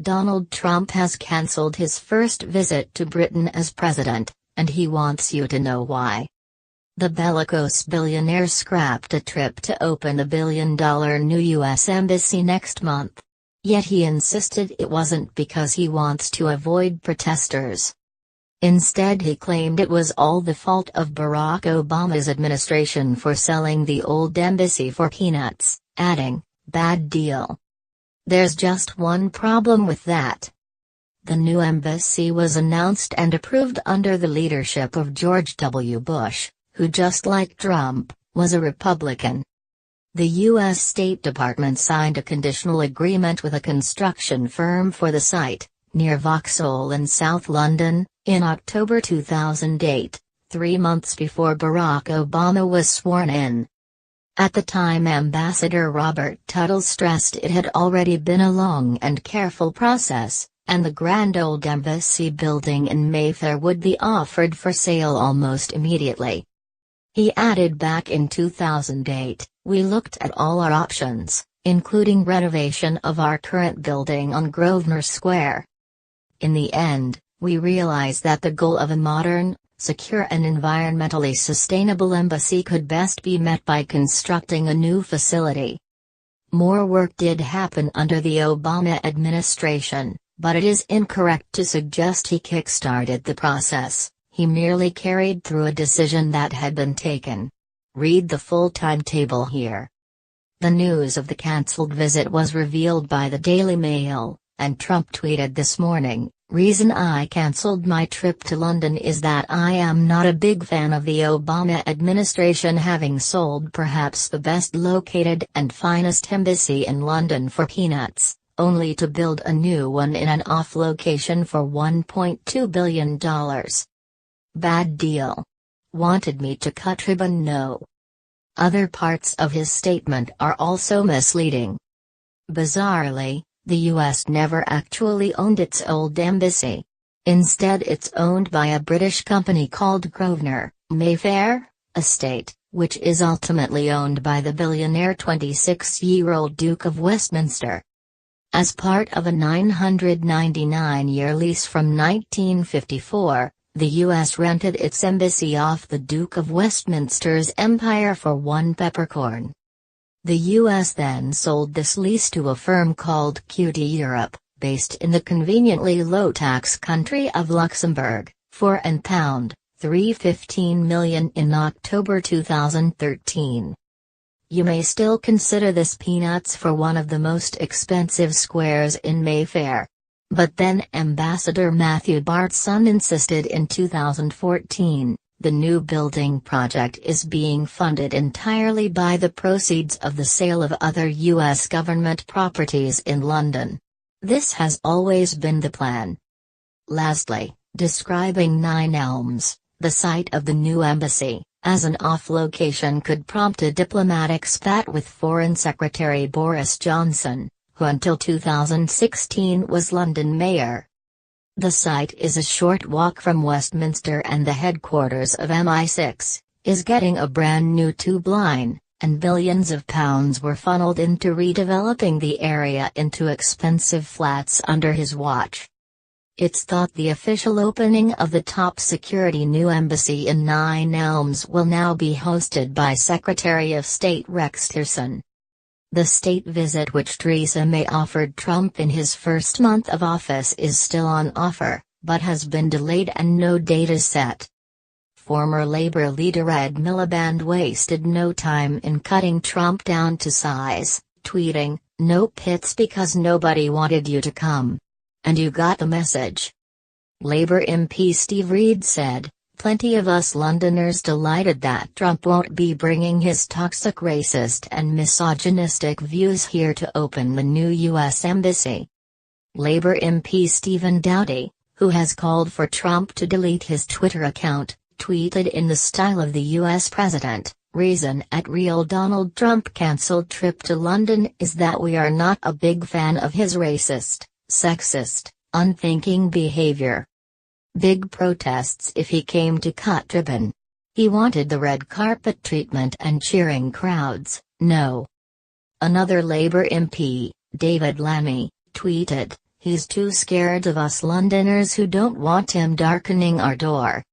Donald Trump has cancelled his first visit to Britain as president, and he wants you to know why. The bellicose billionaire scrapped a trip to open the billion-dollar new U.S. embassy next month. Yet he insisted it wasn't because he wants to avoid protesters. Instead, he claimed it was all the fault of Barack Obama's administration for selling the old embassy for peanuts, adding, "Bad deal." There's just one problem with that. The new embassy was announced and approved under the leadership of George W. Bush, who, just like Trump, was a Republican. The U.S. State Department signed a conditional agreement with a construction firm for the site, near Vauxhall in South London, in October 2008, 3 months before Barack Obama was sworn in. At the time, Ambassador Robert Tuttle stressed it had already been a long and careful process, and the grand old embassy building in Mayfair would be offered for sale almost immediately. He added, back in 2008, "We looked at all our options, including renovation of our current building on Grosvenor Square. In the end, we realized that the goal of a modern, secure and environmentally sustainable embassy could best be met by constructing a new facility." More work did happen under the Obama administration, but it is incorrect to suggest he kick-started the process. He merely carried through a decision that had been taken. Read the full timetable here. The news of the cancelled visit was revealed by the Daily Mail, and Trump tweeted this morning, "Reason I cancelled my trip to London is that I am not a big fan of the Obama administration having sold perhaps the best located and finest embassy in London for peanuts, only to build a new one in an off location for $1.2 billion. Bad deal. Wanted me to cut ribbon? No." Other parts of his statement are also misleading. Bizarrely, the U.S. never actually owned its old embassy. Instead, it's owned by a British company called Grosvenor, Mayfair Estate, which is ultimately owned by the billionaire 26-year-old Duke of Westminster. As part of a 999-year lease from 1954, the U.S. rented its embassy off the Duke of Westminster's empire for 1 peppercorn. The U.S. then sold this lease to a firm called QT Europe, based in the conveniently low-tax country of Luxembourg, for £315 million in October 2013. You may still consider this peanuts for one of the most expensive squares in Mayfair. But then Ambassador Matthew Bartson insisted in 2014, the new building project is being funded entirely by the proceeds of the sale of other U.S. government properties in London. This has always been the plan. Lastly, describing Nine Elms, the site of the new embassy, as an off-location could prompt a diplomatic spat with Foreign Secretary Boris Johnson, who until 2016 was London mayor. The site is a short walk from Westminster and the headquarters of MI6, is getting a brand new tube line, and billions of pounds were funneled into redeveloping the area into expensive flats under his watch. It's thought the official opening of the top-security new embassy in Nine Elms will now be hosted by Secretary of State Rex Tillerson. The state visit which Theresa May offered Trump in his first month of office is still on offer, but has been delayed and no date is set. Former Labour leader Ed Miliband wasted no time in cutting Trump down to size, tweeting, "Nope, it's because nobody wanted you to come. And you got the message." Labour MP Steve Reed said, "Plenty of us Londoners delighted that Trump won't be bringing his toxic racist and misogynistic views here to open the new U.S. embassy." Labour MP Stephen Doughty, who has called for Trump to delete his Twitter account, tweeted in the style of the U.S. president, "Reason at real Donald Trump cancelled trip to London is that we are not a big fan of his racist, sexist, unthinking behavior. Big protests if he came to cut ribbon. He wanted the red carpet treatment and cheering crowds, no." Another Labour MP, David Lammy, tweeted, He's too scared of us Londoners who don't want him darkening our door.